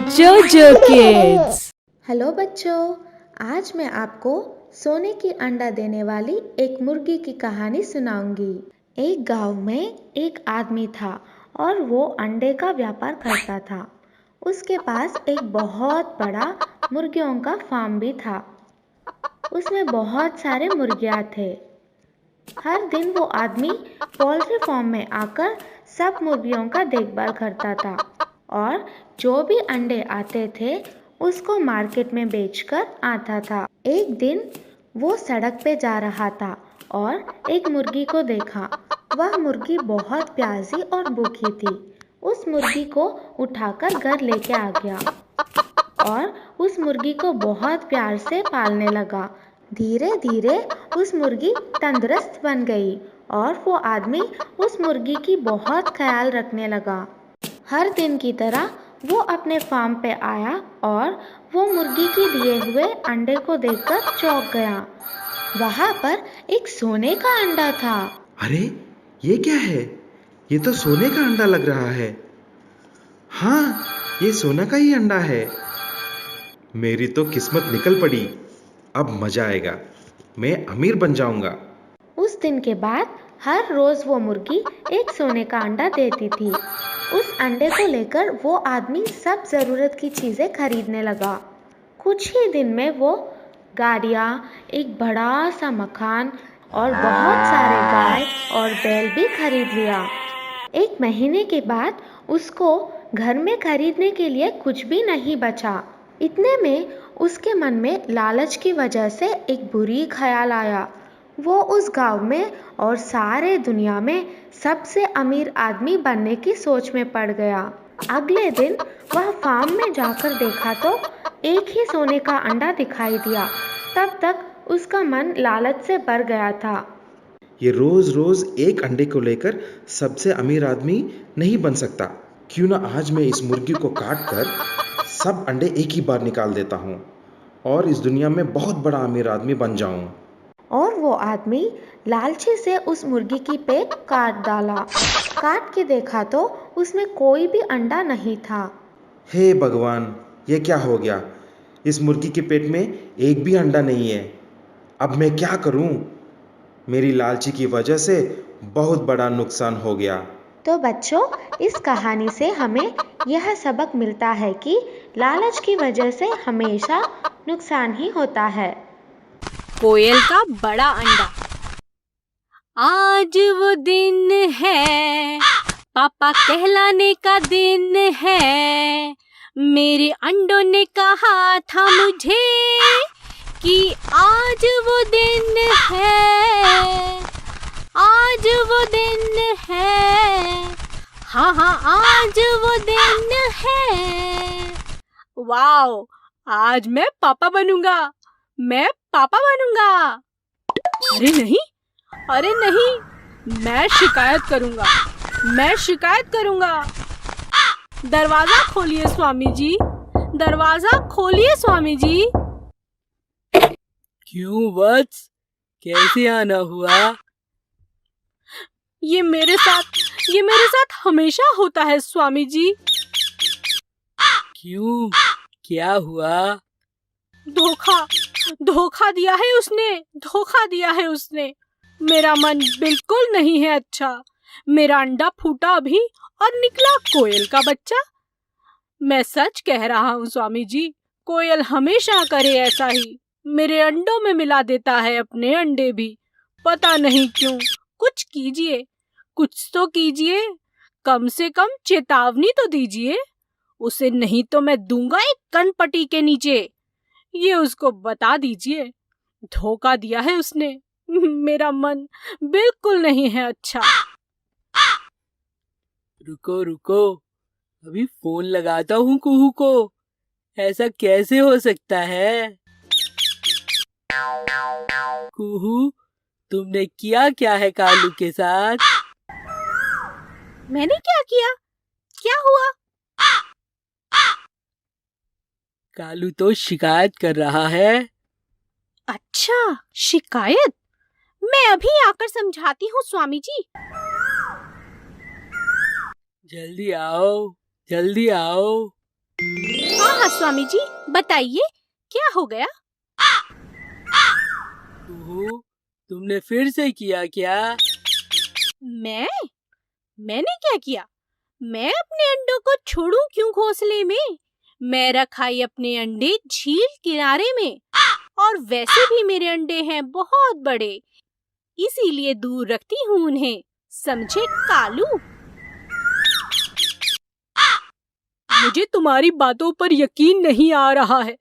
जोजो kids. Hello बच्चों, आज मैं आपको सोने की अंडा देने वाली एक मुर्गी की कहानी सुनाऊंगी। एक गांव में एक आदमी था और वो अंडे का व्यापार करता था। उसके पास एक बहुत बड़ा मुर्गियों का फार्म भी था। उसमें बहुत सारे मुर्गियाँ थे। हर दिन वो आदमी पोल्ट्री फार्म में आकर सब मुर्गियों का देखभाल करता था और जो भी अंडे आते थे उसको मार्केट में बेचकर आता था। एक दिन वो सड़क पे जा रहा था और एक मुर्गी को देखा। वह मुर्गी बहुत प्यासी और भूखी थी। उस मुर्गी को उठाकर घर लेके आ गया और उस मुर्गी को बहुत प्यार से पालने लगा। धीरे धीरे उस मुर्गी तंदुरुस्त बन गई और वो आदमी उस मुर्गी की बहुत ख्याल रखने लगा। हर दिन की तरह वो अपने फार्म पे आया और वो मुर्गी के दिए हुए अंडे को देखकर चौंक गया। वहाँ पर एक सोने का अंडा था। अरे, ये क्या है? ये तो सोने का अंडा लग रहा है। हाँ, ये सोना का ही अंडा है। मेरी तो किस्मत निकल पड़ी। अब मजा आएगा। मैं अमीर बन जाऊंगा। उस दिन के बाद हर रोज वो मुर्गी एक सोने का अंडा देती थी। उस अंडे को लेकर वो आदमी सब जरूरत की चीजें खरीदने लगा। कुछ ही दिन में वो गाड़ियाँ, एक बड़ा सा मकान और बहुत सारे गाय और बैल भी खरीद लिया। एक महीने के बाद उसको घर में खरीदने के लिए कुछ भी नहीं बचा। इतने में उसके मन में लालच की वजह से एक बुरी ख्याल आया। वो उस गांव में और सारे दुनिया में सबसे अमीर आदमी बनने की सोच में पड़ गया। अगले दिन वह फार्म में जाकर देखा तो एक ही सोने का अंडा दिखाई दिया। तब तक उसका मन लालच से भर गया था। ये रोज रोज एक अंडे को लेकर सबसे अमीर आदमी नहीं बन सकता। क्यों ना आज मैं इस मुर्गी को काट कर सब अंडे एक ही बार निकाल देता हूँ और इस दुनिया में बहुत बड़ा अमीर आदमी बन जाऊं। और वो आदमी लालची से उस मुर्गी की पेट काट डाला। काट के देखा तो उसमें कोई भी अंडा नहीं था। हे भगवान, ये क्या हो गया? इस मुर्गी के पेट में एक भी अंडा नहीं है। अब मैं क्या करूं? मेरी लालची की वजह से बहुत बड़ा नुकसान हो गया। तो बच्चों, इस कहानी से हमें यह सबक मिलता है कि लालच की वजह से हमेशा नुकसान ही होता है। कोयल का बड़ा अंडा। आज वो दिन है, पापा कहलाने का दिन है। मेरे अंडों ने कहा था मुझे कि आज वो दिन है, आज वो दिन है। हाँ हाँ, आज वो दिन है। वाओ, आज मैं पापा बनूंगा। मैं पापा बनूंगा। अरे नहीं, अरे नहीं, मैं शिकायत करूंगा। मैं शिकायत करूंगा। दरवाजा खोलिए स्वामी जी, दरवाजा खोलिए स्वामी जी। क्यों वत्स, कैसे आना हुआ? ये मेरे साथ हमेशा होता है स्वामी जी। क्यों, क्या हुआ? धोखा दिया है उसने, धोखा दिया है उसने। मेरा मन बिल्कुल नहीं है अच्छा। मेरा अंडा फूटा अभी और निकला कोयल का बच्चा। मैं सच कह रहा हूँ स्वामी जी, कोयल हमेशा करे ऐसा ही। मेरे अंडों में मिला देता है अपने अंडे भी। पता नहीं क्यों। कुछ कीजिए, कुछ तो कीजिए। कम से कम चेतावनी तो दीजिए उसे, नहीं तो मैं दूंगा एक कनपटी के नीचे। ये उसको बता दीजिए, धोखा दिया है उसने। मेरा मन बिल्कुल नहीं है अच्छा। रुको रुको, अभी फोन लगाता हूँ कुहू को। ऐसा कैसे हो सकता है? कुहू, तुमने किया क्या है कालू के साथ? मैंने क्या किया? क्या हुआ? कालू तो शिकायत कर रहा है। अच्छा, शिकायत? मैं अभी आकर समझाती हूँ स्वामी जी। जल्दी आओ, जल्दी आओ। हाँ स्वामी जी, बताइए क्या हो गया? कुहू, तुमने फिर से किया क्या? मैंने क्या किया? मैं अपने अंडों को छोड़ूं क्यों घोंसले में? मैं रखाई अपने अंडे झील किनारे में, और वैसे भी मेरे अंडे हैं बहुत बड़े, इसीलिए दूर रखती हूँ उन्हें, समझे कालू? मुझे तुम्हारी बातों पर यकीन नहीं आ रहा है।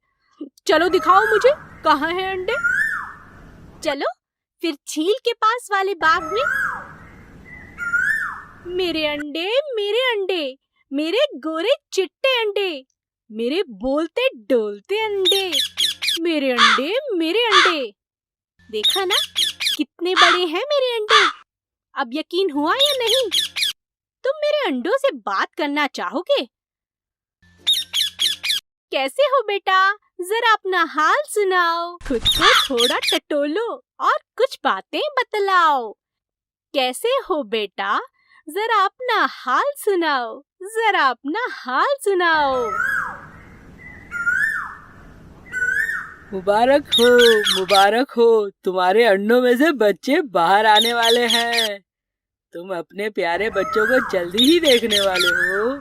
चलो दिखाओ मुझे, कहाँ हैं अंडे? चलो फिर झील के पास वाले बाग में। मेरे अंडे, मेरे अंडे, मेरे गोरे चिट्टे अंडे, मेरे बोलते डोलते अंडे, मेरे अंडे, मेरे अंडे। देखा ना कितने बड़े हैं मेरे अंडे? अब यकीन हुआ या नहीं? तुम मेरे अंडों से बात करना चाहोगे? कैसे हो बेटा? जरा अपना हाल सुनाओ, खुद को थोड़ा टटोलो और कुछ बातें बतलाओ। कैसे हो बेटा? जरा अपना हाल सुनाओ, जरा अपना हाल सुनाओ। मुबारक हो, तुम्हारे अंडों में से बच्चे बाहर आने वाले हैं। तुम अपने प्यारे बच्चों को जल्दी ही देखने वाले हो।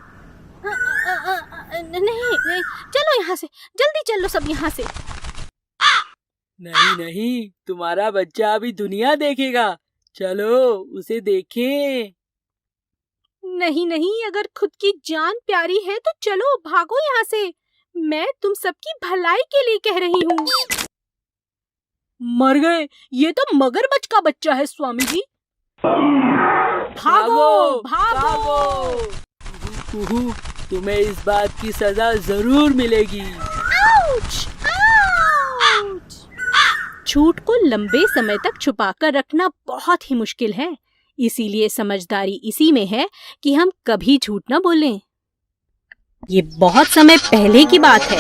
नहीं, चलो यहाँ से, जल्दी चलो सब यहाँ से। नहीं, तुम्हारा बच्चा अभी दुनिया देखेगा। चलो उसे देखें। नहीं, अगर खुद की जान प्यारी है तो चलो भागो यहाँ से। मैं तुम सबकी भलाई के लिए कह रही हूँ। मर गए, ये तो मगरमच्छ का बच्चा है स्वामी जी। भागो, भागो। कुहू, तुम्हें इस बात की सजा जरूर मिलेगी। Ouch, ouch. झूठ को लंबे समय तक छुपाकर रखना बहुत ही मुश्किल है, इसीलिए समझदारी इसी में है कि हम कभी झूठ न बोलें। ये बहुत समय पहले की बात है।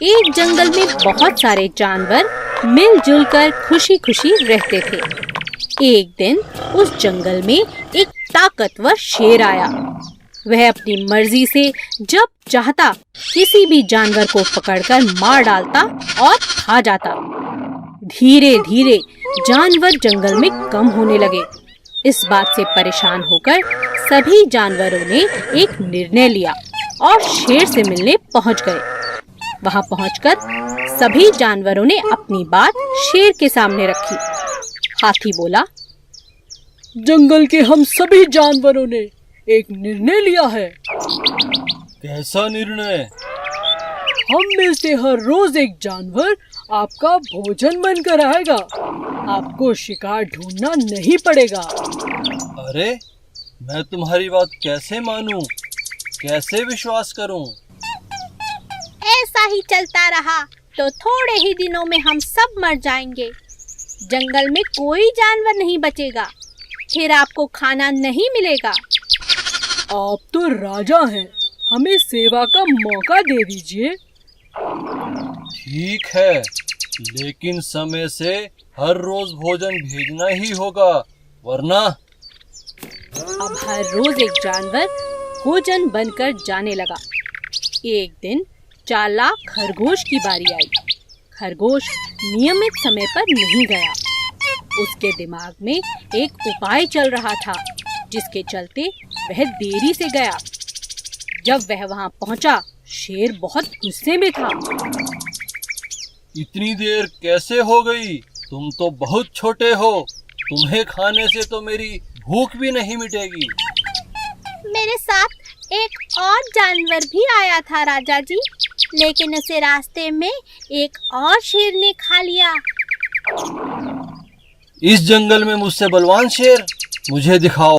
एक जंगल में बहुत सारे जानवर मिलजुल कर खुशी खुशी रहते थे। एक दिन उस जंगल में एक ताकतवर शेर आया। वह अपनी मर्जी से जब चाहता किसी भी जानवर को पकड़कर मार डालता और खा जाता। धीरे धीरे जानवर जंगल में कम होने लगे। इस बात से परेशान होकर सभी जानवरों ने एक निर्णय लिया और शेर से मिलने पहुंच गए। वहां पहुंचकर सभी जानवरों ने अपनी बात शेर के सामने रखी। हाथी बोला, जंगल के हम सभी जानवरों ने एक निर्णय लिया है। कैसा निर्णय? हम में से हर रोज एक जानवर आपका भोजन बनकर आएगा। आपको शिकार ढूंढना नहीं पड़ेगा। अरे, मैं तुम्हारी बात कैसे मानूं? कैसे विश्वास करूं? ऐसा ही चलता रहा तो थोड़े ही दिनों में हम सब मर जाएंगे। जंगल में कोई जानवर नहीं बचेगा, फिर आपको खाना नहीं मिलेगा। आप तो राजा हैं, हमें सेवा का मौका दे दीजिए। ठीक है, लेकिन समय से हर रोज भोजन भेजना ही होगा, वरना। अब हर रोज एक जानवर भोजन बनकर जाने लगा। एक दिन चालाक खरगोश की बारी आई। खरगोश नियमित समय पर नहीं गया। उसके दिमाग में एक उपाय चल रहा था, जिसके चलते वह देरी से गया। जब वह वहां पहुंचा, शेर बहुत गुस्से में था। इतनी देर कैसे हो गई? तुम तो बहुत छोटे हो। तुम्हें खाने से तो मेरी भूख भी नहीं मिटेगी। मेरे साथ एक और जानवर भी आया था राजा जी, लेकिन उसे रास्ते में एक और शेर ने खा लिया। इस जंगल में मुझसे बलवान शेर? मुझे दिखाओ।